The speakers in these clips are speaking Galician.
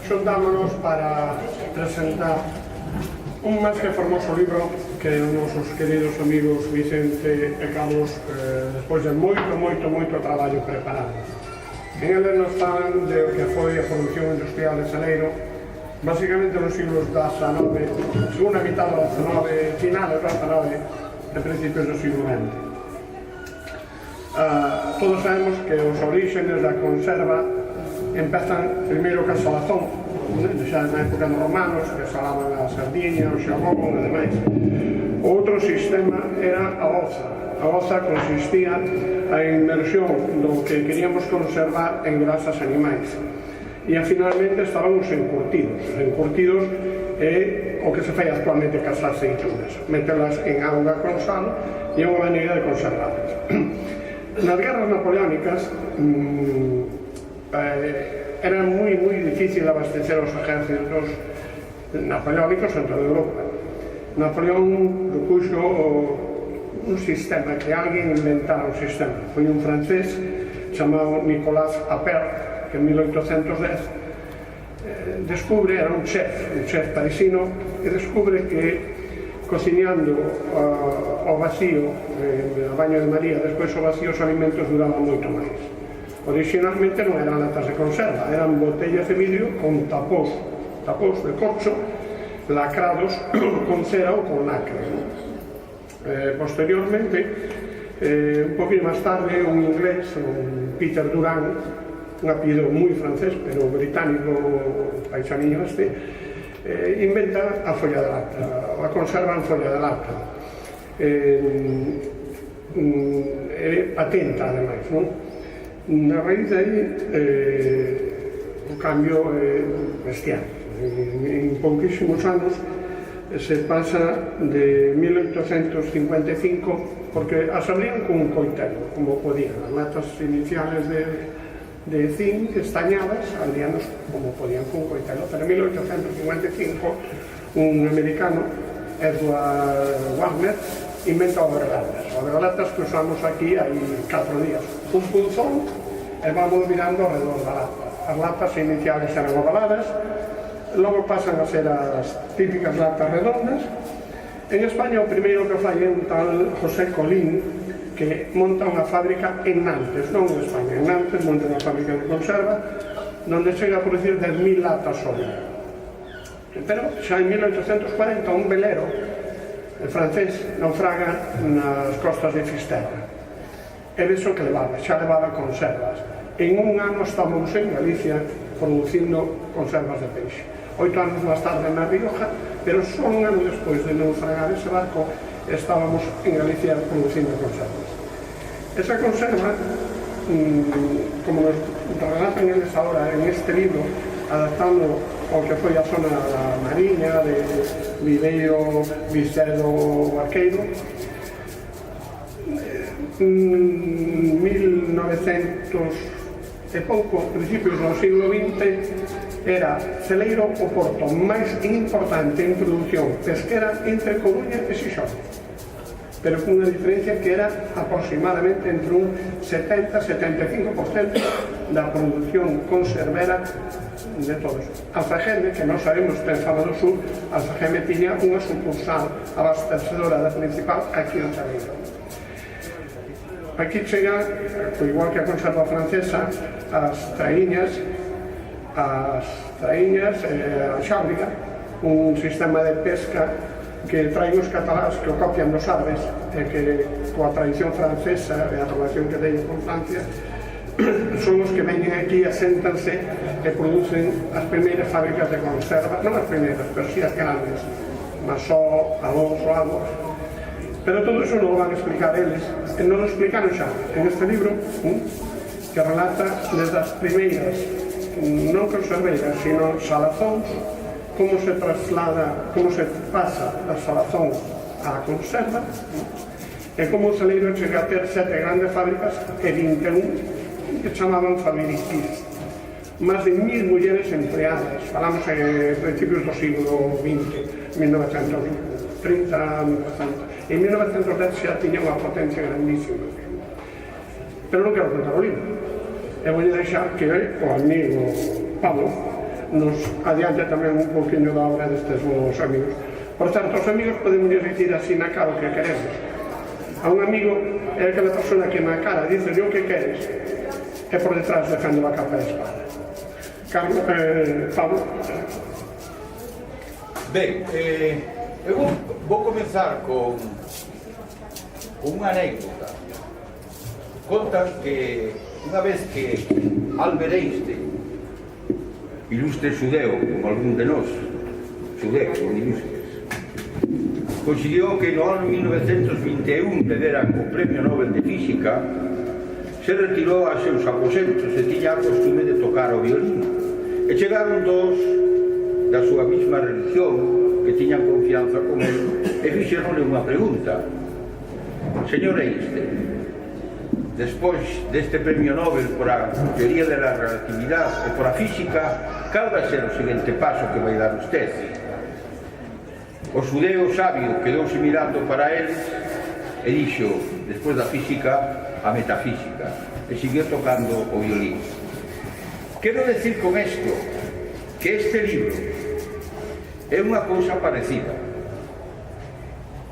xuntámonos para presentar un máis que formoso libro que os nosos queridos amigos Vicente e Carlos despois de moito traballo preparado. En eles nos falan de o que foi a produción industrial de Celeiro, basicamente nos siglos XIX, segunda mitad do XIX, finales do XIX e principios do siglo XX. Todos sabemos que os orígenes da conserva empezan primeiro ca salazón, xa na época dos romanos, que salaban a sardiña, o xabón e demais. Outro sistema era a oza consistía a inmersión do que queríamos conservar en grasas animais. E finalmente estaban os encurtidos. Os encurtidos é o que se fai actualmente cas aceitunas, metelas en auga con sal e é unha maneira de conservarlas. Nas guerras napoleónicas era moi difícil abastecer os ejércitos napoleónicos en toda Europa. Napoleón propuxo un sistema, que alguén inventara un sistema. Foi un francés chamado Nicolas Appert, que en 1810 descubre, era un chef parisino, e descubre que cociñando ao vacío, a baño de María, despois ao vacío, os alimentos duraban moito máis. Originalmente non eran latas de conserva, eran botellas de vidrio con tapós de corcho, lacrados con cera ou con lacre. Posteriormente, un poquinho máis tarde, un inglés, un Peter Durand, un apellido moi francés, pero británico, paisaniño inventa a folla de lata, a conserva en folla de lata. Patenta, ademais, non? Na raíz de aí, o cambio é bestial. En pouquísimos anos se pasa de 1855, porque as abrían con un coitelo, como podían, as latas iniciales de zinc estañadas, abríanos como podían con un coitelo, pero en 1855 un americano, Edward Wagner, inventa o vergalatas que usamos aquí hai 4 días, un punzón e vamos mirando alrededor da lata. As latas iniciales eran ovaladas, logo pasan a ser as típicas latas redondas. En España o primeiro que fai é un tal José Colín, que monta unha fábrica en Nantes, non en España, en Nantes monta unha fábrica de conserva donde chega a producir 10.000 latas só. Pero xa en 1840 un velero francés naufraga nas costas de Fisterra. E iso que levaba, xa levaba conservas. En un ano estamos en Galicia producindo conservas de peixe. 8 anos máis tarde na Rioja, pero só un ano despois de naufragar ese barco estábamos en Galicia producindo conservas. Esa conserva, como nos relatan eles ahora en este libro, adaptando ao que foi a zona da Mariña, de Viveiro, Vicedo, Barqueiro, 1900 e pouco, principios do siglo XX, era Celeiro o porto máis importante en produción pesquera entre Coruña e Xixón, pero con unha diferencia que era aproximadamente entre un 70-75% da produción conservera de todos. Alfageme, que non sabemos ten fama do sur, Alfageme tiña unha sucursal abastecedora da principal aquí en Celeiro. Aquí chega, igual que a conserva francesa, as traíñas, a xábriga, un sistema de pesca que traen os catalás, que o copian dos árabes, e que coa tradición francesa e a relación que teñen con Francia, son os que veñen aquí, aséntanse e producen as primeiras fábricas de conserva, non as primeiras, pero si as grandes, Masó, Alonso, Albo. Pero todo iso non o van a explicar eles, e non o explicaron xa en este libro, que relata desde as primeiras, non conserveiras, sino salazóns, como se traslada, como se pasa da salazón á conserva, e como o Celeiro chega a ter 7 grandes fábricas e 21 que chamaban fabriquis. Más de 1000 mulleres empleadas, falamos en principios do siglo XX, 1930, 1930. En 1910 xa tiña unha potencia grandísima. Pero non quero contar o libro. E vou deixar que o amigo Pablo nos adiante tamén un poquinho da obra destes vos amigos. Por certo, os amigos podemos dicir así na cara o que queremos. A un amigo é aquela persona que na cara dice o que queres e por detrás defende a capa e espada. Pablo. Ben, eu vou comenzar con unha anécdota. Contan que unha vez que Albert Einstein, ilustre xudeu, como algún de nós, xudeu, non ilustres, consiguió que no ano 1921 le deran o Premio Nobel de Física, se retirou a seus aposentos e tiña a costume de tocar o violín. E chegaron dos da súa mesma religión que tiñan confianza con él e fixeronle unha pregunta: señor Einstein, despois deste Premio Nobel por a teoría da relatividade e por a física, cal vai ser o seguinte paso que vai dar usted? O xudeu sabio quedouse mirando para eles e dixo, despois da física, a metafísica, e siguió tocando o violín. Quero decir con isto que este libro é unha cousa parecida.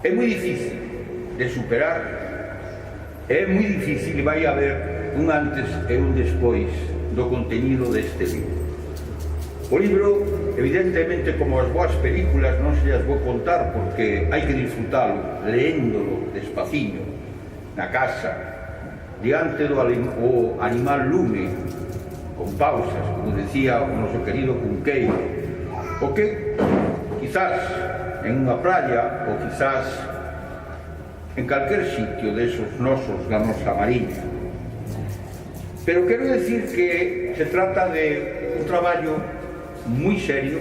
É moi difícil de superar, é moi difícil e vai haber un antes e un despois do contenido deste libro. O libro, evidentemente, como as boas películas, non se as vou contar porque hai que disfrutalo, leéndolo despaciño, na casa, diante do animal lume, con pausas, como decía o noso querido Cunqueiro, o que, quizás, en unha praia, ou quizás en calquer sitio desos nosos da nosa mariña. Pero quero decir que se trata de un traballo moi serio,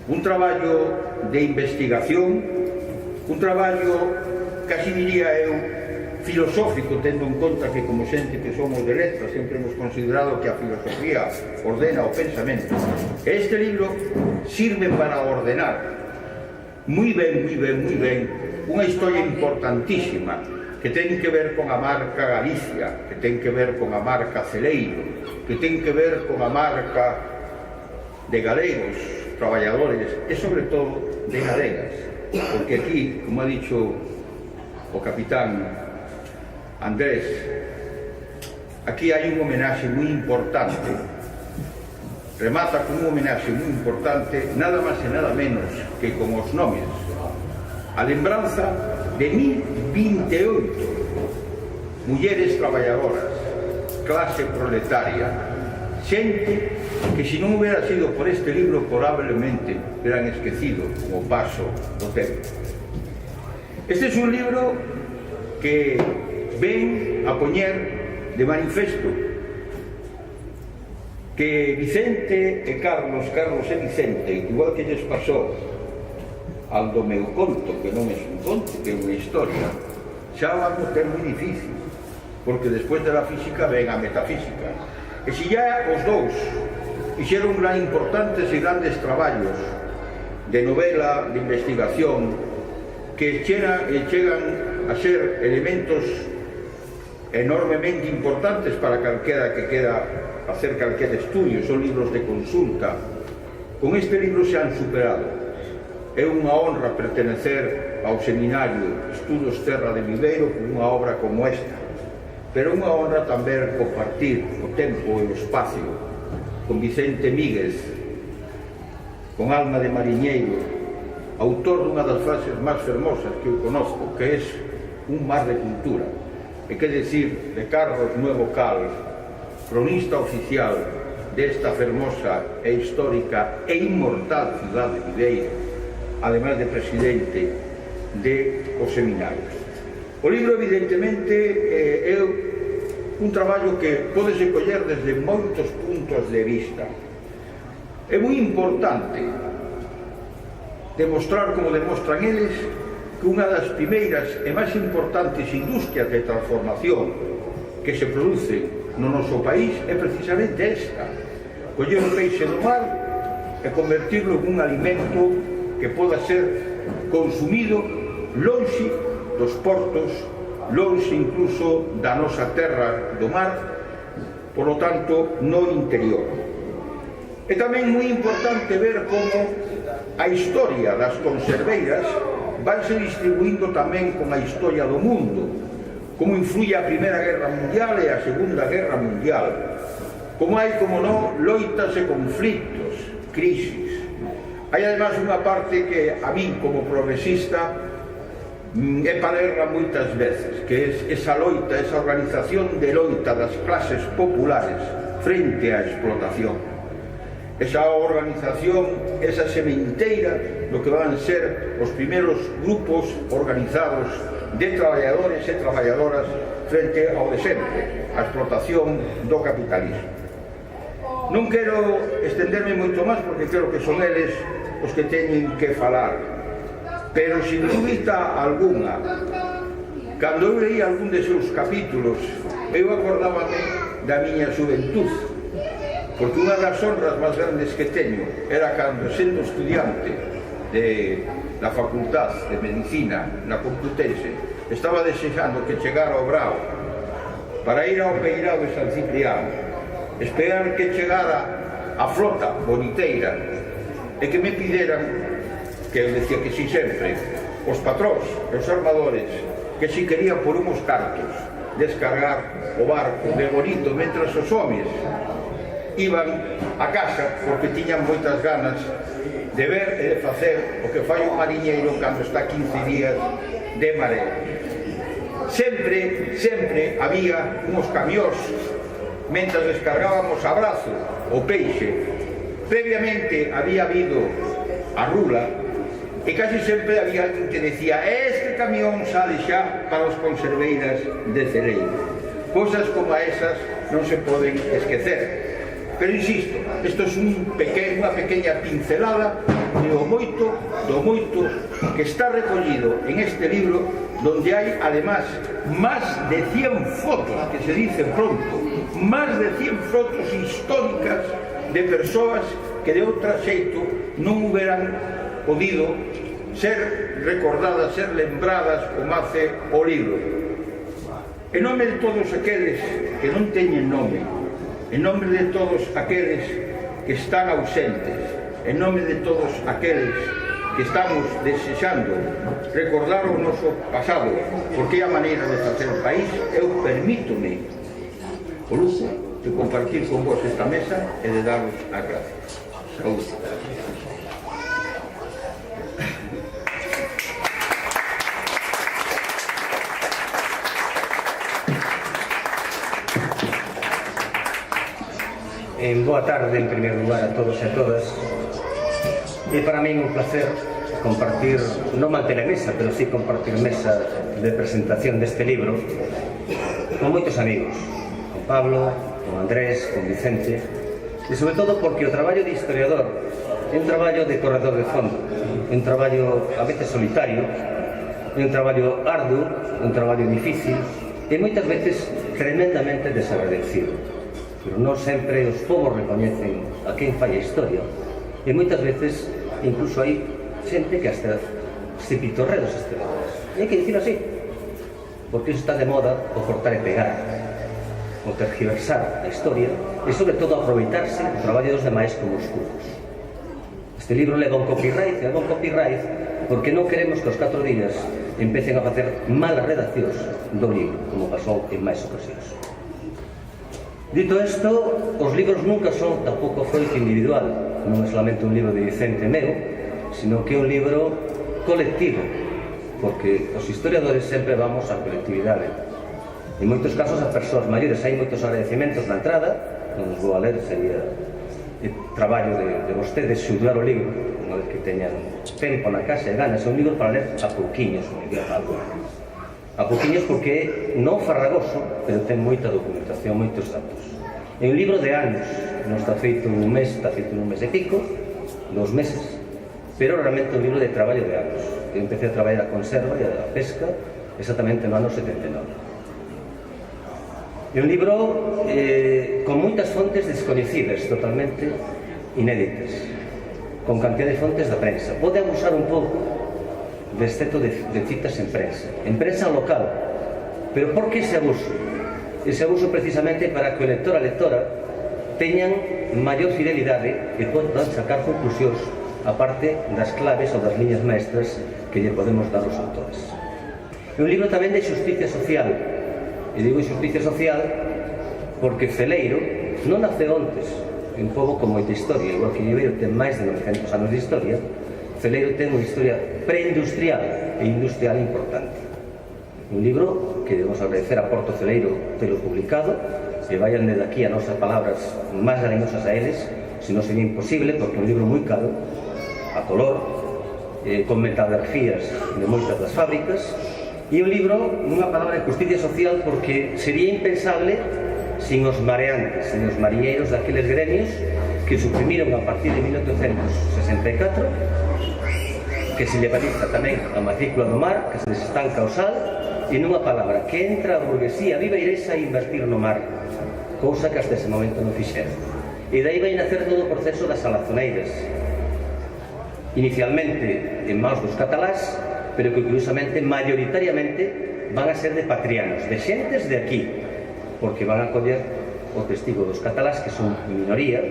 un traballo de investigación, un traballo, casi diría eu, filosófico, tendo en conta que como xente que somos de letras sempre hemos considerado que a filosofía ordena o pensamento. Este libro sirve para ordenar moi ben unha historia importantísima que ten que ver con a marca Galicia, que ten que ver con a marca Celeiro, que ten que ver con a marca de galegos, traballadores e sobre todo de galegas, porque aquí, como ha dicho o capitán Andrés, aquí hai un homenaxe moi importante, remata con un homenaxe moi importante, nada máis e nada menos que con os nomes, a lembranza de 1028 mulleres traballadoras, clase proletaria, xente que se non hubiera sido por este libro probablemente hubieran esquecido o paso do tempo. Este é un libro que ven a poñer de manifesto que Vicente e Carlos e Vicente, igual que lles pasou al do meu conto, que non é un conto, que é unha historia, xa van a ter moi difícil, porque despois da física ven a metafísica. E se ya os dous fixeron importantes e grandes traballos de novela, de investigación, que chegan a ser elementos enormemente importantes para calquera que queda hacer calquer estudio, son libros de consulta. Con este libro se han superado. É unha honra pertenecer ao seminario Estudos Terra de Viveiro con unha obra como esta, pero unha honra tamén compartir o tempo e o espacio con Vicente Míguez, con alma de mariñeiro, autor dunha das frases máis fermosas que eu conozco, que é un mar de cultura, e que decir de Carlos Nuevo Cal, cronista oficial desta fermosa e histórica e inmortal cidade de Viveiro, además de presidente de os seminarios. O libro, evidentemente, é un traballo que pódese coller desde moitos puntos de vista. É moi importante demostrar, como demostran eles, que unha das primeiras e máis importantes industrias de transformación que se produce no noso país é precisamente esta: coller o peixe do mar e convertirlo en un alimento que poda ser consumido lonxe dos portos, lonxe incluso da nosa terra do mar, por lo tanto, no interior. É tamén moi importante ver como a historia das conserveiras vanse distribuindo tamén con a historia do mundo, como influye a Primeira Guerra Mundial e a Segunda Guerra Mundial, como hai, como non, loitas e conflitos, crisis. Hai además unha parte que a min como progresista é palerla moitas veces, que é esa loita, esa organización de loita das clases populares frente á explotación. Esa organización, esa sementeira do que van ser os primeiros grupos organizados de traballadores e traballadoras frente ao de sempre, a explotación do capitalismo. Non quero estenderme moito máis porque creo que son eles os que teñen que falar, pero sin dúbida alguna, cando eu leí algún de seus capítulos, eu acordábame da miña xuventud, porque unha das honras máis grandes que teño era cando, sendo estudiante da Facultad de Medicina na Complutense, estaba desexando que chegara ao Brao para ir ao Peirao de San Cipriano, esperar que chegara a flota boniteira e que me pideran, que eu decía que si sempre, os patróns e os armadores, que si querían por unhos cartos descargar o barco de bonito, mentras os homes iban a casa porque tiñan moitas ganas de ver e de facer o que fai un mariñeiro cando está 15 días de mareo. Sempre había uns camións mentras descargábamos a brazo o peixe. Previamente había habido a rula e casi sempre había alguén que decía este camión sale xa para os conserveiras de Cereiro. Cosas como esas non se poden esquecer. Pero insisto, isto é unha pequeña pincelada do moito que está recollido en este libro, donde hai además máis de 100 fotos, que se dice pronto, máis de 100 fotos históricas de persoas que de outra xeito non hubieran podido ser recordadas, ser lembradas como hace o libro. En nome de todos aqueles que non teñen nome, en nome de todos aqueles que están ausentes, en nome de todos aqueles que estamos desexando recordar o noso pasado, porque é a maneira de facer o país, eu permítome o luxo de compartir con vos esta mesa e de daros as gracias. Saúde. Boa tarde, en primeiro lugar, a todos e a todas. É para min un placer compartir, non manter a mesa, pero sí compartir mesa de presentación deste libro con moitos amigos, con Pablo, con Andrés, con Vicente, e sobre todo porque o traballo de historiador é un traballo de corredor de fondo, é un traballo a veces solitario, é un traballo arduo, é un traballo difícil e moitas veces tremendamente desagradecido. Pero non sempre os povos recoñecen a quen fai a historia e moitas veces incluso hai xente que hasta se pitorrea dos historiadores. E hai que dicir así, porque iso está de moda o cortar e pegar, o tergiversar a historia e sobre todo aproveitarse o traballo dos demais como os curros. Este libro leva un copyright porque non queremos que os 4 días empecen a facer malas redaccións do libro, como pasou en máis ocasións. Dito isto, os libros nunca son tampouco froito individual, non é solamente un libro de Vicente meu, sino que é un libro colectivo, porque os historiadores sempre vamos á colectividade. En moitos casos as persoas maiores, hai moitos agradecimentos na entrada, non os vou a ler, sería traballo de vostedes xudgar o libro, unha vez que teñan tempo na casa e ganas, é un libro para ler a pouquiños, a pouquiños porque é non farragoso, pero ten moita documentación, moitos datos. É un libro de anos, non está feito un mes, está feito un mes e pico, 2 meses, pero realmente un libro de traballo de anos. Eu empecé a traballar a conserva e a pesca exactamente no ano 79. É un libro con moitas fontes descoñecidas, totalmente inéditas, con cantidad de fontes da prensa. Pode abusar un pouco de exceto de citas en prensa local. Pero por que ese abuso? Ese abuso precisamente para que o lector, a lectora, teñan maior fidelidade e podan sacar conclusións a parte das claves ou das liñas maestras que lle podemos dar aos autores. É un libro tamén de xusticia social, e digo xusticia social porque Celeiro non nace ontes, un pobo con moita historia, igual que Ribeiro ten máis de 900 anos de historia. Celeiro ten unha historia preindustrial e industrial importante. Un libro que debemos agradecer a Porto Celeiro telo publicado, e vayan desde aquí a nosas palabras máis cariñosas a eles, se non sería imposible, porque é un libro moi caro, a color, con metografías de moitas das fábricas, e un libro, nunha palabra de justicia social, porque sería impensable sin os mareantes, sin os mariñeiros daqueles gremios que suprimiron a partir de 1864, que se levaliza tamén a matrícula do mar, que se desestanca o sal, e nunha palabra, que entra a burguesía viveiresa a invertir no mar, cousa que hasta ese momento non fixeron. E dai vai nacer todo o proceso das salazoneiras, inicialmente en maus dos catalás, pero que curiosamente, maioritariamente, van a ser de patrianos, de xentes de aquí, porque van a coller o testigo dos catalás, que son minoría,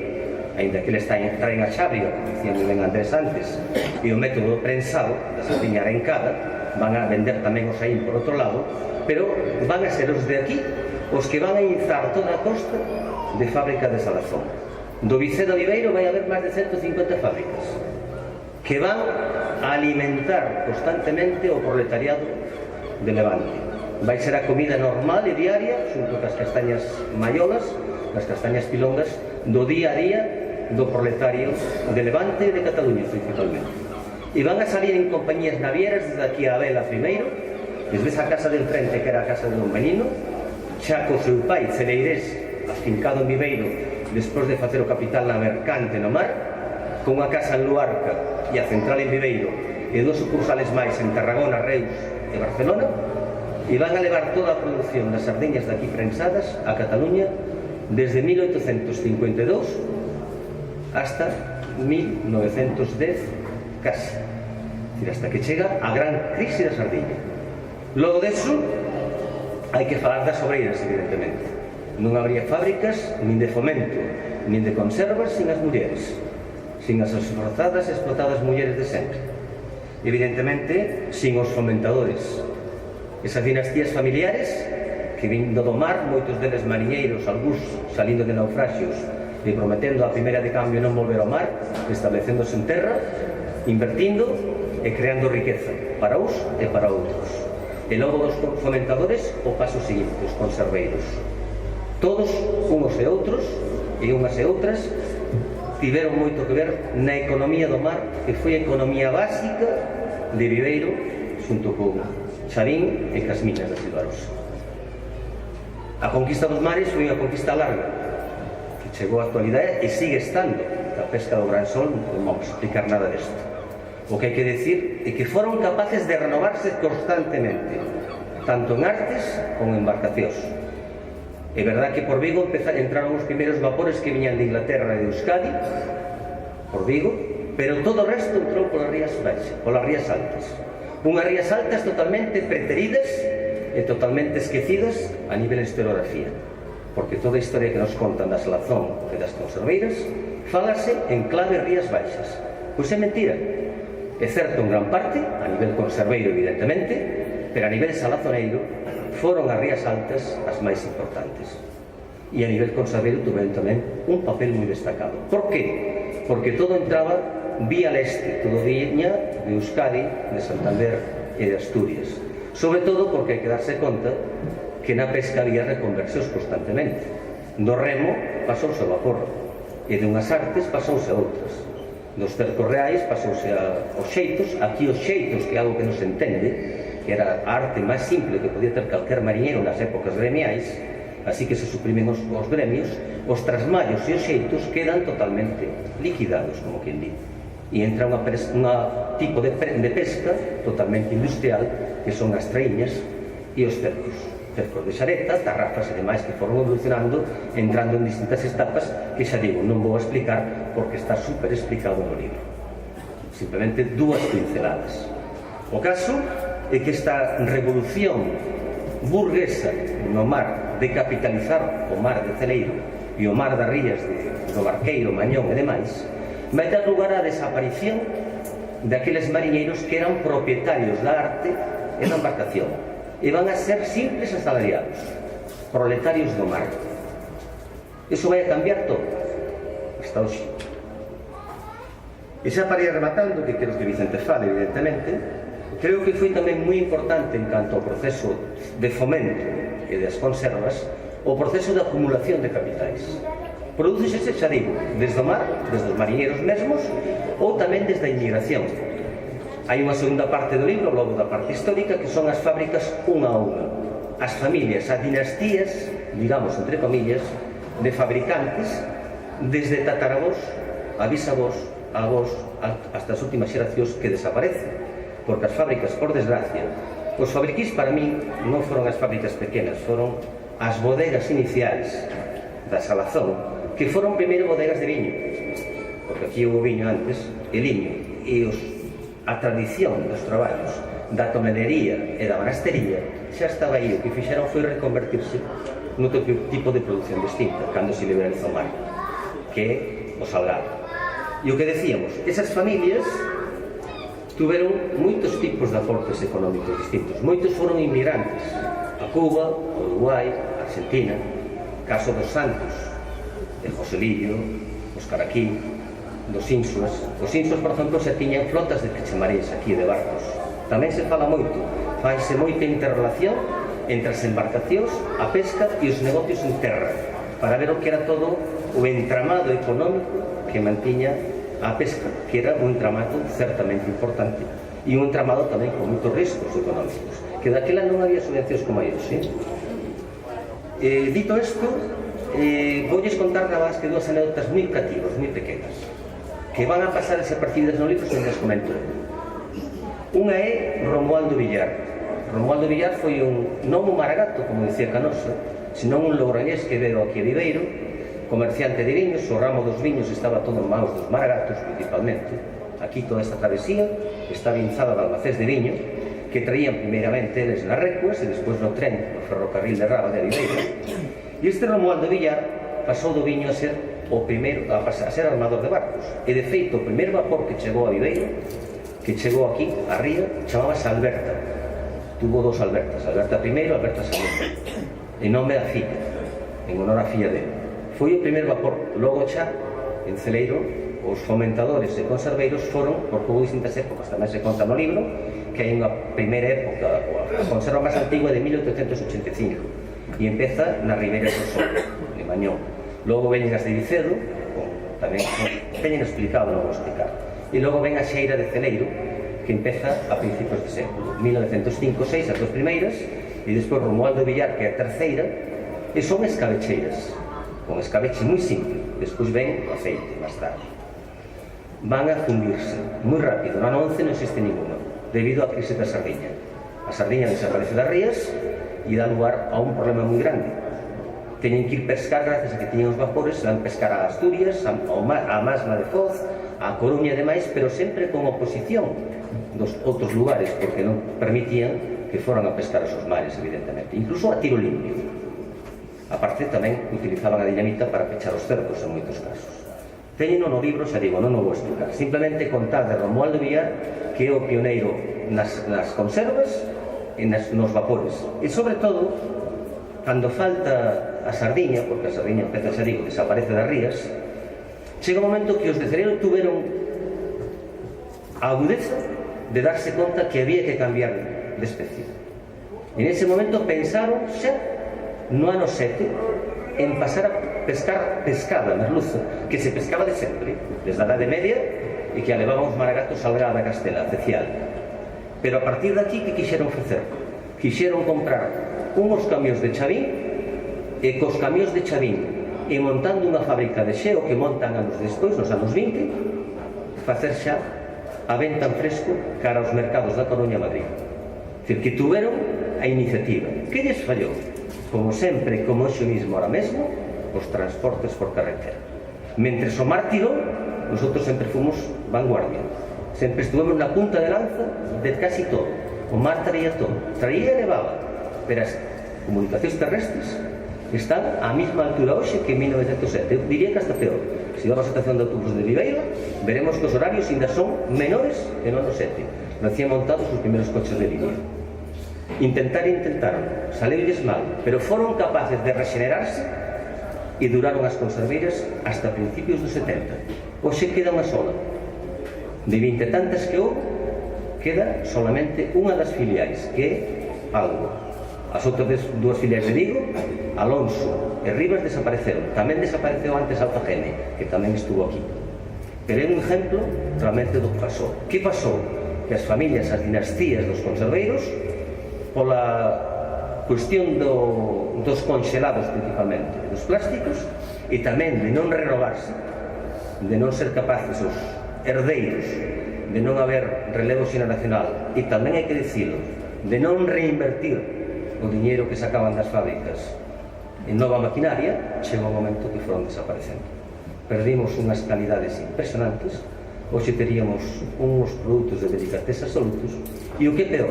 ainda que eles traen a xabria, como dicía moi ben Andrés antes, e o método prensado, da sardiña arencada, van a vender tamén os aí por outro lado, pero van a ser os de aquí os que van a izar toda a costa de fábrica de salazón. Do Vicedo Viveiro vai haber máis de 150 fábricas que van a alimentar constantemente o proletariado de Levante. Vai ser a comida normal e diaria, xunto cas castañas maiolas, as castañas pilongas, do día a día do proletario de Levante e de Cataluña, principalmente. E van a salir en compañías navieras desde aquí a Vela primeiro, desde esa casa de enfrente que era a casa de Don Benino, xa co seu pai, Celeirés, afincado en Viveiro, despois de facer o capital na mercante no mar, con unha casa en Luarca e a central en Viveiro, e dos sucursales máis en Tarragona, Reus e Barcelona, e van a levar toda a produción das sardiñas daqui prensadas a Cataluña desde 1852 hasta 1910 casi, hasta que chega a gran crise da sardiña. Logo deso hai que falar das obreiras, evidentemente. Non habría fábricas nin de fomento nin de conservas sin as mulleres, sin as esforzadas e explotadas mulleres de sempre, evidentemente sin os fomentadores, esas dinastías familiares que vindo do mar, moitos deles mariñeiros, algúns salindo de naufraxios e prometendo a primeira de cambio non volver ao mar, establecéndose en terra, invertindo e creando riqueza para uns e para outros. E logo dos fomentadores o paso seguinte, os conserveiros. Todos, uns e outros, e unhas e outras, tiveron moito que ver na economía do mar, que foi a economía básica de Viveiro, xunto con Xarín e cas minas da Silvarosa. A conquista dos mares foi unha conquista larga, que chegou á actualidade e sigue estando. A pesca do Gran Sol non vamos a explicar nada desto. O que hai que decir é que foron capaces de renovarse constantemente, tanto en artes como en embarcacións. É verdad que por Vigo entraron os primeiros vapores que viñan de Inglaterra e de Euskadi, por Vigo, pero todo o resto entrou polas rías baixas, polas rías altas. Unhas rías altas totalmente preteridas e totalmente esquecidas a nivel de historiografía, porque toda a historia que nos contan da salazón e das conserveiras fálase en clave rías baixas. Pois é mentira. É certo en gran parte, a nivel conserveiro evidentemente, pero a nivel salazoneiro foron as rías altas as máis importantes. E a nivel conserveiro tuveron tamén un papel moi destacado. Por qué? Porque todo entraba vía leste, todo viña de Euskadi, de Santander e de Asturias. Sobre todo porque hai que darse conta que na pesca había reconversións constantemente. Do remo pasouse ao vapor, e de unhas artes pasouse a outras. Dos cercos reais pasouse aos xeitos, aquí os xeitos, que é algo que non se entende, que era a arte máis simple que podía ter calquer mariñeiro nas épocas gremiais, así que se suprimen os gremios, os trasmallos e os xeitos quedan totalmente liquidados, como quien di. E entra un tipo de pesca totalmente industrial, que son as traíñas e os cercos de xareta, tarrafas e demais que foron evolucionando, entrando en distintas etapas que xa digo, non vou explicar porque está super explicado no libro. Simplemente dúas pinceladas. O caso é que esta revolución burguesa no mar, de capitalizar o mar de Celeiro e o mar das rías do Barqueiro, Mañón e demais, vai dar lugar á desaparición daqueles mariñeiros que eran propietarios da arte e da embarcación, e van a ser simples asalariados, proletarios do mar. Iso vai a cambiar todo, hasta hoxe. E xa para ir rematando, que quero que Vicente fale, evidentemente, creo que foi tamén moi importante en canto ao proceso de fomento e das conservas, o proceso de acumulación de capitais. Prodúcese, xa digo, desde o mar, desde os mariñeiros mesmos, ou tamén desde a inmigración. Hai unha segunda parte do libro, logo da parte histórica, que son as fábricas unha a unha. As familias, as dinastías, digamos, entre comillas, de fabricantes, desde tataravós a bisavós, a avós, hasta as últimas xeracións que desaparecen. Porque as fábricas, por desgracia, os fabriquís para mí non foron as fábricas pequenas, foron as bodegas iniciais da Salazón, que foron primeiro bodegas de viño, porque aquí houve viño antes, e liño, e a tradición dos traballos da tomenería e da banastería xa estaba aí. O que fixeron foi reconvertirse noutro tipo de produción distinta cando se liberalizou o mar, que é o salgado. E o que decíamos, esas familias tuveron moitos tipos de aportes económicos distintos. Moitos foron inmigrantes a Cuba, a Uruguai, a Argentina, caso dos Santos, de Joselillo, os Caraquí, dos Insuas. Os Insuas, por exemplo, xa tiñan flotas de quechemaréns aquí, de barcos. Tamén se fala moito, faise moita interrelación entre as embarcacións, a pesca e os negocios en terra, para ver o que era todo o entramado económico que mantiña a pesca, que era un entramado certamente importante e un entramado tamén con moitos riscos económicos, que daquela non había subvencións como hai hoxe. Dito isto, voulles contar nada máis que dúas anécdotas moi cativas, moi pequenas, que van a pasar desapercibidas no libro, sen les comento. Unha é Romualdo Villar. Romualdo Villar foi non un maragato, como dicía Canosa, senón un logroñés que veio aquí a Viveiro, comerciante de viños. O ramo dos viños estaba todo en maus dos maragatos, principalmente. Aquí toda esta travesía está vinzada de almacéns de viño, que traían primeiramente eles nas recuas e despois no tren, no ferrocarril de Raba de Viveiro. E este Romualdo Villar pasou do viño a ser o primeiro, a ser armador de barcos. E de feito, o primeiro vapor que chegou a Viveiro, que chegou aquí, a ría, chamábase Alberta. Tuvo dos Albertas, Alberta I e Alberta II, en nome da filla, en honor á filla dele. Foi o primeiro vapor. Logo xa, en Celeiro, os fomentadores e conserveiros foron, porque houve distintas épocas, tamén se conta no libro, que hai unha primeira época, a conserva máis antigua de 1885, e empeza na Ribeira do Sol, de Mañón. Logo veñen as de Vicedo, tamén teñen explicado, non vou explicar. E logo ven a xeira de Celeiro, que empeza a principios de século, 1905-6, as dos primeiras, e despois Romualdo Villar, que é a terceira, e son escabecheiras, con escabeche moi simple. Despois ven o aceite, máis tarde. Van a fundirse moi rápido. No ano 11 non existe ninguna, debido á crise da sardiña. A sardiña desaparece das rías e dá lugar a un problema moi grande. Teñen que ir pescar, gracias a que tiñen os vapores, van pescar a Asturias, a Masna de Foz, a Coruña e demais, pero sempre con oposición dos outros lugares, porque non permitían que foran a pescar os mares, evidentemente. Incluso a tiro limpio. A parte tamén utilizaban a dinamita para pechar os cercos en moitos casos. Teñen no libro, xa digo, non o vou explicar. Simplemente contar de Romualdo Villar, que é o pioneiro nas conservas e nos vapores. E sobre todo, cando falta a sardiña, porque a sardiña empeza, xa digo, desaparece das rías, chega un momento que os de Celeiro tuveron a agudeza de darse conta que había que cambiar de especie. En ese momento pensaron xa no ano 7 en pasar a pescar pescada merluza, que se pescaba de sempre, desde a Idade Media, e que a levaban os maragatos salgada da Castela, especial. Pero a partir de aquí, que quixeron facer? Quixeron comprar unhos camións de Chavín, e cos camións de Chavín, e montando unha fábrica de xeo que montan anos despois, nos anos 20, facer xa a venta en fresco cara aos mercados da Coruña a Madrid. Dicir, que tuveron a iniciativa. Que lles fallou? Como sempre, como hoxe mismo ahora mesmo, os transportes por carretera. Mentres o mar tirou, nosotros sempre fomos vanguardia. Sempre estuvemos na punta de lanza de casi todo. O mar traía todo. Traía e levaba. Pero as comunicacións terrestres están á mesma altura hoxe que en 1907. Eu diría que hasta peor. Se vamos a estación de autobús de Viveiro, veremos que os horarios ainda son menores que no ano 7. Recién montados os primeros coches de línea. Intentaron, saleulles mal, pero foron capaces de regenerarse e duraron as conserveiras hasta principios dos 70. Hoxe queda unha sola. De 20 tantas que houve, queda solamente unha das filiais, que é Algo. As outras dúas filiais de Vigo, Alonso e Rivas, desapareceron. Tamén desapareceu antes Altagene, que tamén estuvo aquí. Pero é un exemplo realmente do que pasou. Que pasou? Que as familias, as dinastías dos conserveiros, pola cuestión dos conxelados principalmente, dos plásticos, e tamén de non renovarse, de non ser capaces os herdeiros, de non haber relevo xeneracional, e tamén hai que dicilo, de non reinvertir o diñeiro que sacaban das fábricas en nova maquinaria, chegou un momento que foron desaparecendo. Perdimos unhas calidades impresionantes, hoxe teríamos uns produtos de delicatez absolutos, e o que é peor,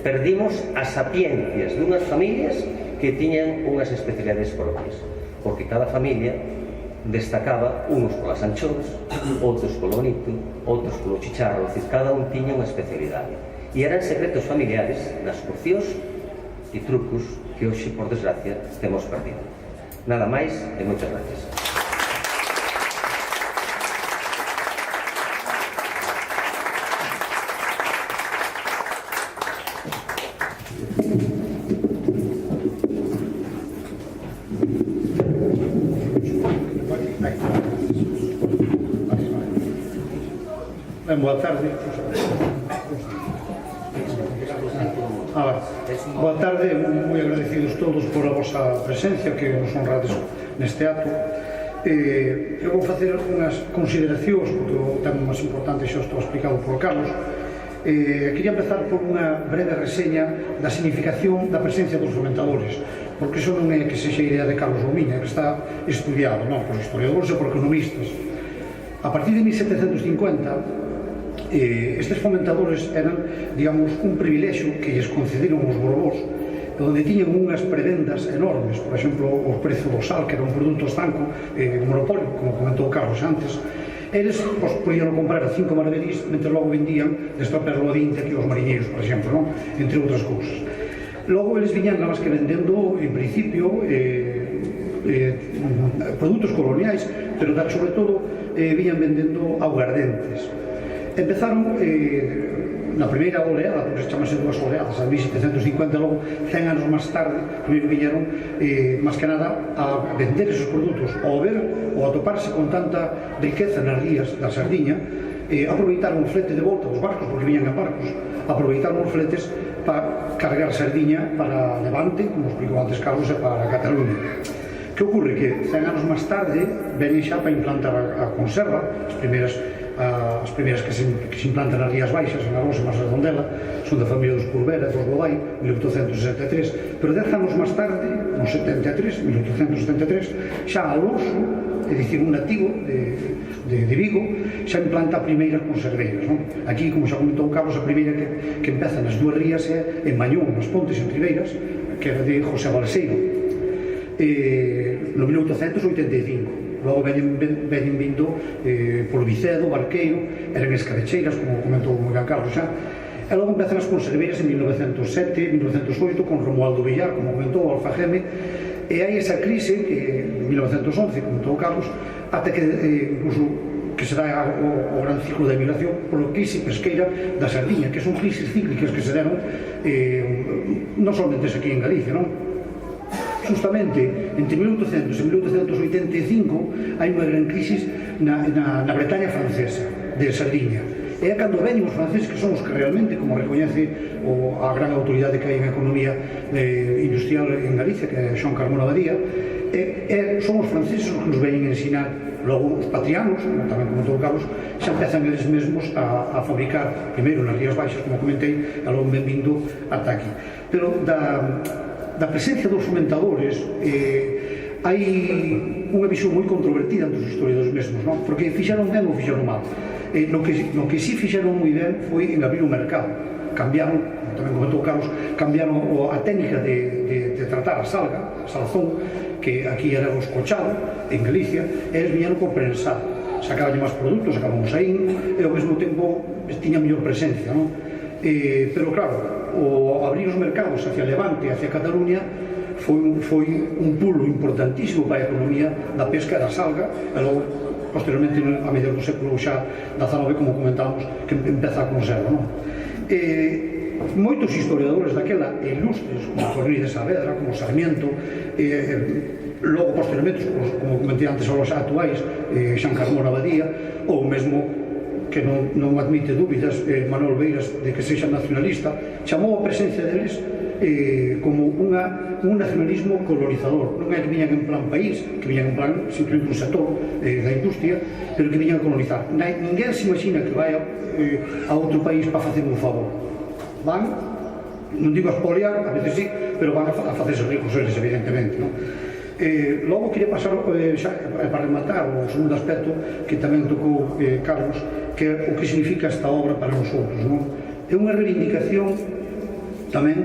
perdimos as sapiencias dunhas familias que tiñan unhas especialidades propias, porque cada familia destacaba, unos polas anchoas, outros polo bonito, outros polo chicharro, é dicir, cada un tiña unha especialidade, e eran secretos familiares das coccións e trucos que hoxe, por desgracia, temos perdido. Nada máis e moitas gracias. Boa tarde. Boa tarde, moi agradecidos todos por a vosa presencia, que nos honrades neste acto. Eu vou facer unhas consideracións, porque o tema máis importante xa estou explicado por Carlos. Quería empezar por unha breve reseña da significación da presencia dos fermentadores, porque iso non é que sexa idea de Carlos ou miña, que está estudiado, non, por historiadores e por economistas. A partir de 1750, estes fomentadores eran, digamos, un privilexio que lles concederon os borbós, onde tiñen unhas prebendas enormes, por exemplo, o prezo do sal, que era un produto estanco, monopolio, como comentou Carlos antes. Eles podían comprar a 5 maravedís, mentre logo vendían destraperlo a 20 aquí aos mariñeiros, por exemplo, non? Entre outras cousas. Logo eles viñan nada máis que vendendo, en principio, produtos coloniais, pero sobre todo viñan vendendo aguardentes. Empezaron na primeira oleada, porque se chamase dúas oleadas, a 1750, logo 100 anos máis tarde, primeiro viñeron máis que nada a vender esos produtos, ao ver ou a toparse con tanta riqueza nas rías da Sardiña, aproveitaron o flete de volta dos barcos, porque viñan en barcos, aproveitaron os fletes para cargar sardiña para Levante, como explicou antes Carlos, e para Cataluña. Que ocorre? Que 100 anos máis tarde veñen xa para implantar a conserva, as primeiras que se implantan nas Rías Baixas, en Arosa, máis Redondela, son da familia dos Curvera e dos Goday, 1863, pero 10 anos máis tarde, no 1873, xa Alonso, é dicir, un nativo de Vigo, xa implanta a primeira conserveiras, non? Aquí, como xa comentou Carlos, a primeira que empeza nas dúas rías é en Mañón, nas Pontes, en Ribeiras, que era de José Balseiro, no 1885. Logo veñen vindo polo Vicedo, Barqueiro, eran escabecheiras, como comentou moi ben Carlos xa. E logo empezan as conserveiras en 1907, 1908, con Romualdo Villar, como comentou, Alfageme, e hai esa crise que en 1911, comentou Carlos, ata que incluso que se dá o gran ciclo de migración pola crise pesqueira da Sardiña, que son crises cíclicas que se deron non somente aquí en Galicia, non? Justamente entre 1800 e 1885 hai unha gran crisis na Bretaña francesa de Sardiña, e é cando veñen os franceses, que son os que realmente, como recoñece a gran autoridade que hai en economía industrial en Galicia, que é Xoán Carmona Badía, son os franceses os que nos veñen ensinar. Logo os patrianos, como tamén comentou Carlos, xa empezan eles mesmos a fabricar, primeiro nas Rías Baixas, como comentei, e logo ben vindo ata aquí. Pero da presencia dos fomentadores hai unha visión moi controvertida entre os historiadores mesmos, non? Porque fixeron ben ou fixeron mal. No que sí fixeron moi ben foi en abrir o mercado. Cambiaron, tamén comentou Carlos, cambiaron a técnica de tratar a salga, a salazón, que aquí era o escochado, en Galicia, e eles viñeron co prensado. Sacaban máis produtos, sacaban o saín, e ao mesmo tempo tiña mellor presencia, non? Pero claro, o abrir os mercados hacia Levante, hacia Cataluña, foi un pulo importantísimo para a economía da pesca e da salga, e logo, posteriormente, a mediados do século xa XIX, como comentamos, que empeza a conserva, non? Moitos historiadores daquela, ilustres, como Cornide Saavedra, como Sarmiento, logo, posteriormente, como comentei antes, os actuais, Xan Carmona Abadía, ou mesmo, que non admite dúbidas, Manuel Beiras, de que sexa nacionalista, chamou a presencia deles como un nacionalismo colonizador. Non é que viñan en plan país, que viñan en plan simplemente un sector da industria, pero que viñan a colonizar. Ninguén se imagina que vai a outro país para facer un favor. Van, non digo a espoliar, a veces sí, pero van a facerse ricos eles, evidentemente, non? Logo queria pasar para rematar o segundo aspecto que tamén tocou Carlos, que é o que significa esta obra para nosotros, non? É unha reivindicación tamén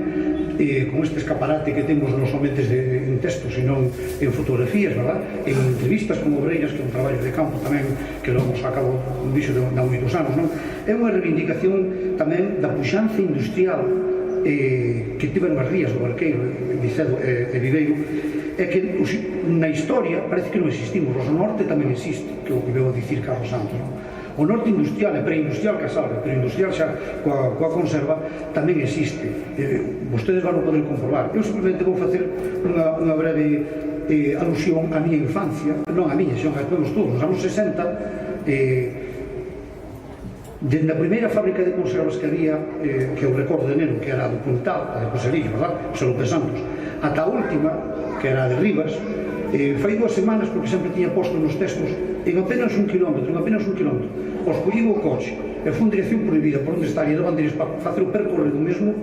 con este escaparate que temos non somente en textos, senón en fotografías, verdad? En entrevistas con obreiras, que é un traballo de campo tamén que logo acabo dixo de moitos anos, non? É unha reivindicación tamén da puxanza industrial que tiveron as rías do Barqueiro, Vicedo e Viveiro, é que na historia parece que non existimos. O norte tamén existe, que é o que veo a dicir Carlos Santos, non? O norte industrial e preindustrial que a salga, pero industrial xa coa conserva tamén existe. Vostedes van a poder comprobar. Eu simplemente vou facer unha breve alusión á miña infancia, non a miña, senón a todos todos, nos anos 60, dende a primeira fábrica de conservas que había, que eu recordo de neno, que era do Puntal, a de Coselillo, verdad? O Salón de Santos, ata a última, que era a de Rivas, fai 2 semanas, porque sempre tiña posto nos textos, en apenas un kilómetro, os collín o coche, e foi en dirección prohibida, por onde estaría de bandeiras para facer o percorrido mesmo,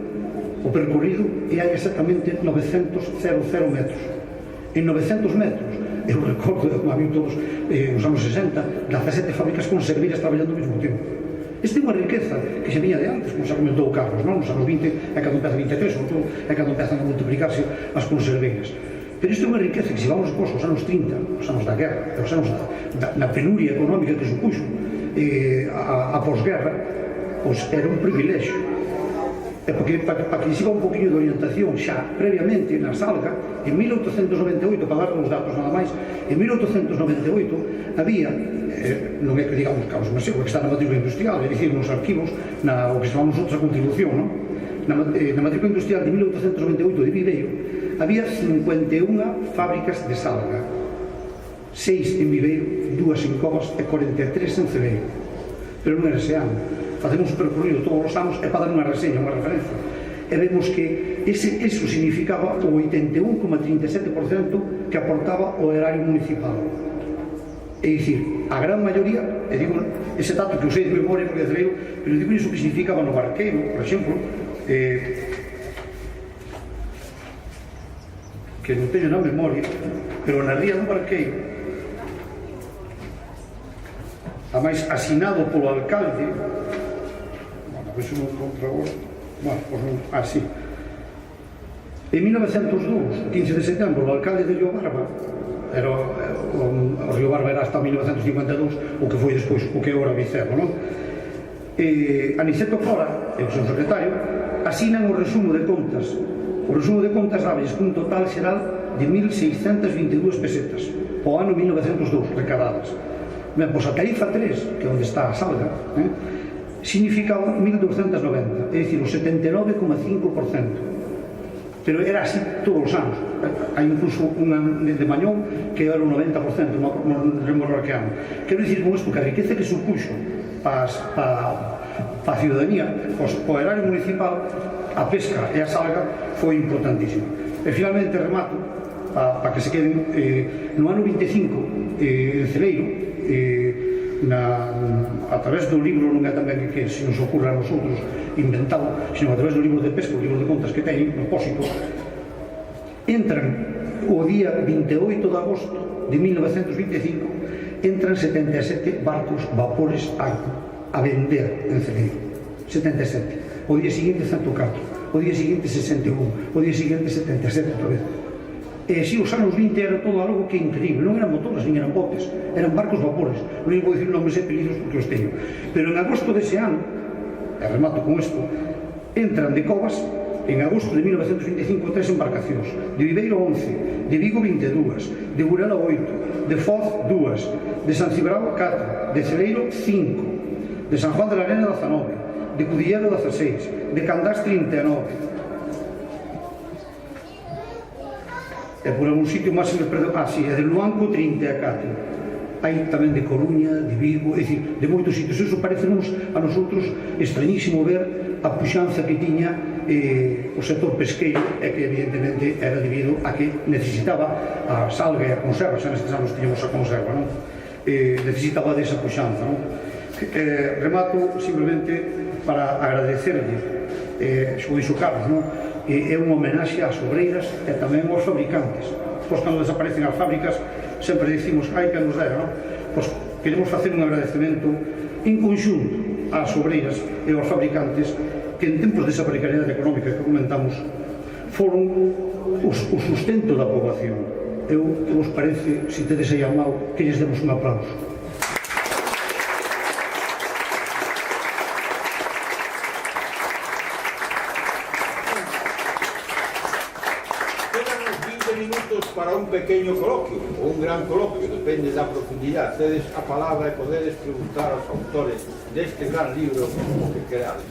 o percorrido, e hai exactamente 900 metros. En 900 metros, eu recordo, como había todos, nos anos 60, 17 fábricas conserveiras traballando ao mesmo tempo. Esta é unha riqueza que se viña de antes, como xa comentou Carlos, non? Nos anos 20 é cando empeza 23, sobre todo é cando empezan a multiplicarse as conserveiras. Pero isto é unha riqueza que se vamos despois aos anos 30, os anos da guerra, os anos da penuria económica que supuxo a posguerra, pois era un privilexio. É porque, para que siga un poquinho de orientación xa previamente na salga, en 1898, para dar uns datos nada máis, en 1898 había, non é que digamos Carlos Masego, que está na matrícula industrial, é dicir, nos arquivos, o que chamamos outros a contribución, non? Na matrícula industrial de 1898 de Viveiro, había 51 fábricas de salga, 6 en Viveiro, 2 en Covas e 43 en Celeiro. Pero non era ese ano. Facemos un percorrido todos os anos e para dar unha reseña, unha referencia. E vemos que eso significaba o 81,37% que aportaba o erario municipal. É dicir, a gran maioría, e digo ese dato que usei de memoria porque é Celeiro, pero digo iso que significaba no Barqueiro, por exemplo, que non teño na memoria, pero na ría do Barqueiro, ademais asinado polo alcalde, a ver se non encontro agora, así, en 1902, 15 de setembro, o alcalde de Riobarba, o Riobarba era hasta 1952, o que foi despois, o que é ora Vicerro, non? Aniceto Cora, e o seu secretario, asinan o resumo de contas. O resumo de contas dáballes un total xeral de 1.622 pesetas ao ano 1902 recadadas. Ben, pois a tarifa 3, que é onde está a salga, significaba 1.290, é dicir, o 79,5%. Pero era así todos os anos. Hai incluso unha de Mañón que era o 90%, non remorro que ano. Quero dicir con isto que a riqueza que supuxo para a ciudadanía, para o erario municipal, a pesca e a salga foi importantísima. E finalmente remato, para que se queden, no ano 25, en Celeiro, a través do libro, non é tamén que se nos ocurra a nosotros inventado, sino a través do libro de pesca, o libro de contas que teñen, no Pósito, entran o día 28 de agosto de 1925, entran 77 barcos, vapores a vender en Celeiro. 77. O día seguinte 104, o día seguinte 61, o día seguinte 77 outra vez. E si os anos 20 era todo algo que é increíble, non eran motores, nin eran botes, eran barcos vapores, non vou dicir nomes e apelidos porque os teño, pero en agosto dese ano, e remato con isto, entran de Covas, en agosto de 1925, 3 embarcacións, de Viveiro 11, de Vigo 22, de Burela 8, de Foz 2, de San Cibrao 4, de Celeiro 5, de San Juan de la Arena 19, de Cudillero 16, de Candás 39, e por algún sitio máis se me perdeu, e de Luanco 34, hai tamén de Coruña, de Vigo, é dicir, de moitos sitios. Iso parecenos a nosotros extrañísimo ver a puxanza que tiña o sector pesqueiro, e que evidentemente era debido a que necesitaba a salga e a conserva, xa nestes anos tiñamos a conserva, non? Necesitaba desa puxanza, non? Remato simplemente para agradecerle, xo dixo Carlos, non? É unha homenaxe ás obreiras e tamén aos fabricantes. Pois cando desaparecen as fábricas sempre dicimos, ai que nos dera, non? Pois queremos facer un agradecemento en conxunto ás obreiras e aos fabricantes que en tempos desa precariedade económica que comentamos foron o sustento da poboación. Eu, que vos parece, se tedes aí ao lado, que lles demos un aplauso. Para un pequeño coloquio ou un gran coloquio, depende da profundidade. Tedes a palabra e podedes preguntar aos autores deste gran libro o que querades.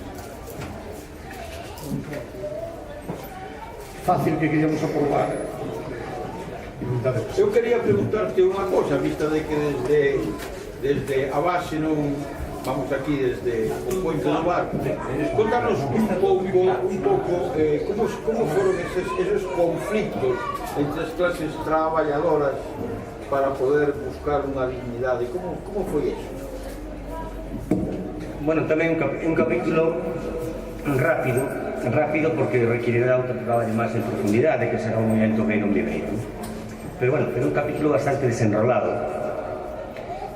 Fácil que queríamos aprobar. Eu quería preguntarte unha cosa, vista de que desde a base non vamos aquí desde o Puente do Barco. Contanos un pouco como foron esos conflictos entre as clases traballadoras para poder buscar unha dignidade. Como foi eso? Bueno, tamén un capítulo rápido porque requerirá outro traballo máis en profundidade, que será un movimento que non viveiro. Pero bueno, pero un capítulo bastante desenrolado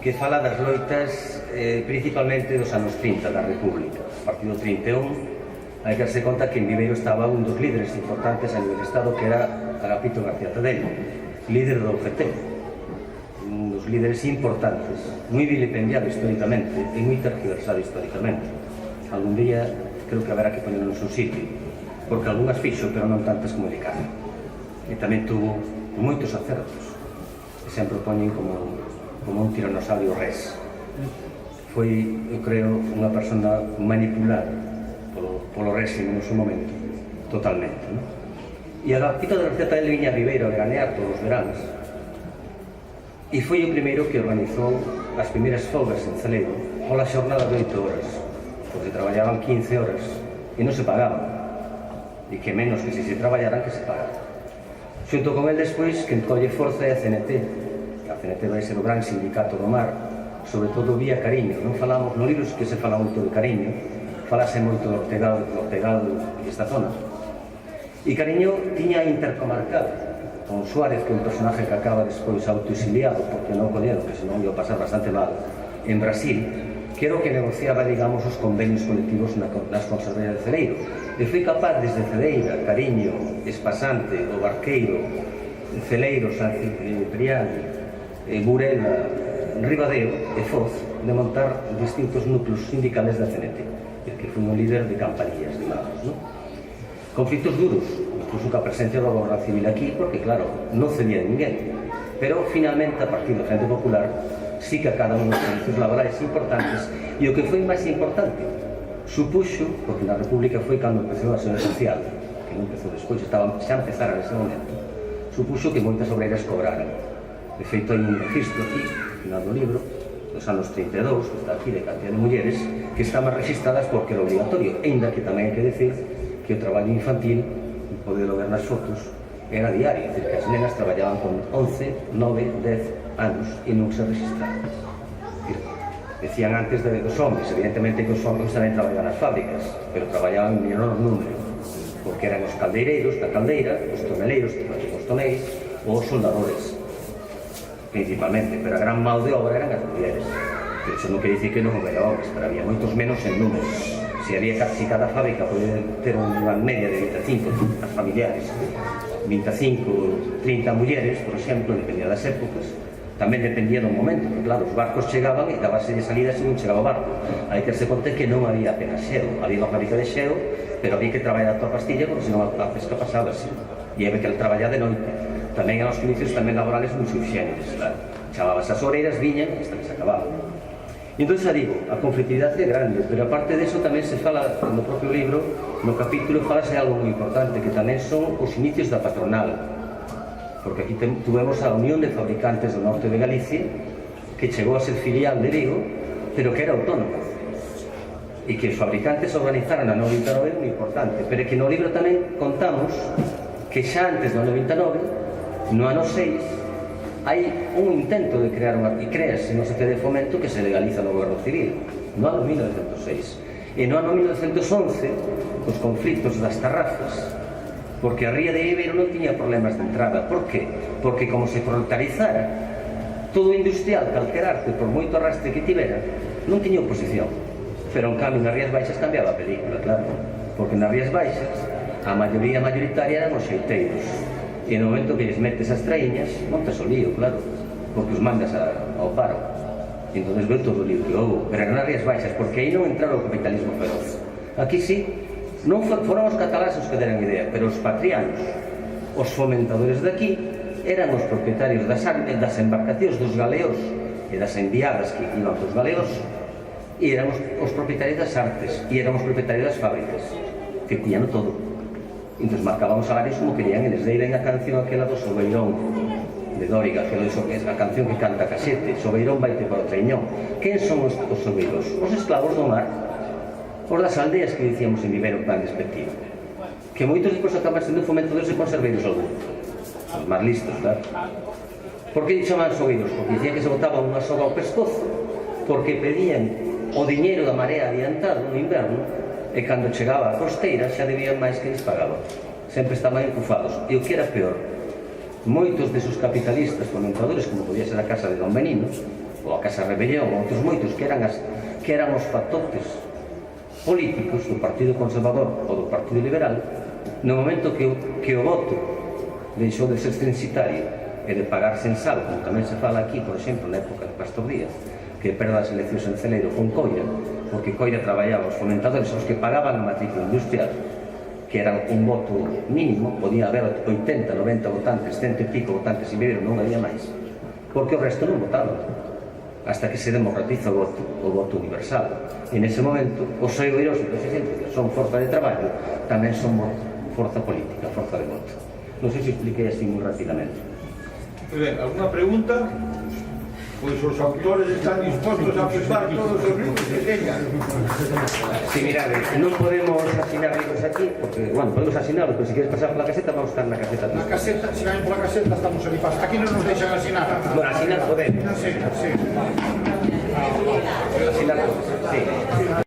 que fala das loitas principalmente dos anos 30 da República. A partir do 31 hai que darse conta que en Viveiro estaba un dos líderes importantes a nivel de Estado, que era Agapito García Tadeo, líder do UGT, un dos líderes importantes, moi vilipendiado históricamente e moi tergiversado históricamente. Algún día creo que haberá que ponerlo no seu sitio, porque algunhas fixo, pero non tantas como de cara. E tamén tuvo moitos acertos, que sempre o poñen como un tiranosaurio res. Foi, eu creo, unha persona manipulada polo réxime no seu momento, totalmente, non? E Agapito García Tadeo viña a Viveiro a veranear todos os veráns, e foi o primeiro que organizou as primeiras folgas en Celeiro pola xornada de 8 horas, porque traballaban 15 horas e non se pagaban, e que menos que se traballaran que se pagaran. Xunto con el despois, que encolle forza é a CNT. A CNT vai ser o gran sindicato do mar, sobre todo vía Cariño. Non falamos, no libros que se fala moito de Cariño, falase moito do Ortegal e esta zona. E Cariño tiña intercomarcal con Suárez, que é un personaje que acaba despois autoexiliado porque non collero, que senón iba a pasar bastante mal en Brasil, que era o que negociaba, digamos, os convenios colectivos nas conserveiras de Celeiro. E foi capaz desde Cedeira, Cariño, Espasante, O Barqueiro, Celeiro, San Ciprián, Burela, Ribadeo e Foz de montar distintos núcleos sindicales da CNT, que foi un líder de campanillas, digamos, non? Conflictos duros, incluso ca presencia da Guardia Civil aquí, porque claro, non cedía ninguén, pero finalmente a partir da Frente Popular sí que a cada un dos servicios laborais importantes, e o que foi máis importante supuxo, porque na República foi cando empezou a Seguridade Social, que non empezou despois, xa empezara nese momento, supuxo que moitas obreiras cobraran. De feito, hai un registro aquí, no final do libro, dos anos 32, que está aquí, de cantidad de mulleres, que estaban registradas porque era obligatorio, ainda que tamén hai que decir que o traballo infantil, podelo ver nas fotos, era diario, é dicir, que as nenas traballaban con 11, 9, 10 anos e non se registraban. Decían antes dos hombres, evidentemente que os hombres tamén traballaban nas fábricas, pero traballaban en menor número, porque eran os caldeireiros da caldeira, os toneleiros, os tonéis, ou os soldadores, principalmente, pero a gran mão de obra eran as mulleres. Eso non quere dicir que non houbera hombres, pero había moitos menos en números. Si cada fábrica podía ter unha media de 25 as familiares, 25 25, 30 mulleres, por exemplo, dependía das épocas, tamén dependía do momento, porque claro, os barcos chegaban e dabase de salida según chegaba o barco. Hai que terse conta que non había apenas xeo, había unha fábrica de xeo, pero había que traballar a toda pastilla porque senón a pesca pasaba así, e había que traballar de noite. Tamén eran os inicios tamén laborales moi subxéneres, claro. Chamabas as oreiras, viñan, hasta que se acababan. E entón xa digo, a conflitividade é grande, pero aparte disso tamén se fala no propio libro, no capítulo falase algo moi importante, que tamén son os inicios da patronal, porque aquí tuvemos a Unión de Fabricantes do Norte de Galicia, que chegou a ser filial de Vigo, pero que era autónoma, e que os fabricantes organizaran a 99 é moi importante, pero é que no libro tamén contamos que xa antes do 99, no ano 6, hai un intento de crear e crease no Secretaría de Fomento que se legaliza no Goberno Civil no ano 1906 e no ano 1911 os conflitos das tarrafas, porque a ría de Ibero non tiña problemas de entrada. Por qué? Porque como se proletarizara todo industrial, calquer arte, por moito arrastre que tivera, non tiña oposición, pero en cambio nas Rías Baixas cambiaba a película, claro, porque nas Rías Baixas a maioría mayoritaria eran os xeiteiros. E no momento que lles metes as traíñas, montas o lío, claro, porque os mandas ao paro. E entón veu todo o lío que houve, pero eran as Rías Baixas, porque aí non entraron o capitalismo feroz. Aquí sí, non foron os catalás os que deran idea, pero os patrianos, os fomentadores de aquí, eran os propietarios das embarcacións, dos galeós e das enviadas que iban cos galeós, e eran os propietarios das artes, e eran os propietarios das fábricas, que tiñan todo. Entón marcaban os salarios como querían, eles deiran a canción aquela do Sobeirón de Dóriga, que é a canción que canta Casete, Sobeirón vaite para o Treñón. Quen son os sobeiros? Os esclavos do mar, os das aldeas que dicíamos en Vivero tan despectivo, que moitos despois acaban sendo fomentadores e conserveiros algúns, os máis listos, claro. Por que chaman sobeiros? Porque dicían que se botaban unha soga ao pescozo, porque pedían o diñeiro da marea adiantado no inverno, e cando chegaba a costeira xa debían máis que lles pagaban. Sempre estaban encufados. E o que era peor, moitos desos capitalistas fomentadores, como podía ser a Casa de Don Benino, ou a Casa Rebelión, ou outros moitos que eran os factotes políticos do Partido Conservador ou do Partido Liberal, no momento que o voto deixou de ser censitario e de pagarse en sal, como tamén se fala aquí, por exemplo, na época de Pastor Díaz, que perda as eleccións en Celeiro con Coira, porque Coira traballaba os fomentadores, os que pagaban a matrícula industrial, que eran un voto mínimo, podía haber 80, 90 votantes, 100 e pico votantes en Viveiro, non había máis, porque o resto non votaban, hasta que se democratiza o voto universal. E nese momento, os oireiros, que son forza de traballo, tamén son forza política, forza de voto. Non sei se expliquei así moi rapidamente. Moi ben, alguna pregunta? Pois os autores están dispostos a firmar todos os libros que teñan. Si, mirade, non podemos asinar libros aquí, porque, bueno, podemos asinarlos, pero se queres pasar pola caseta, vamos a estar na caseta. Na caseta, se van pola caseta, estamos ali para. Aquí non nos deixan asinar. Bueno, asinar podemos. Sí, sí. Asinar, sí.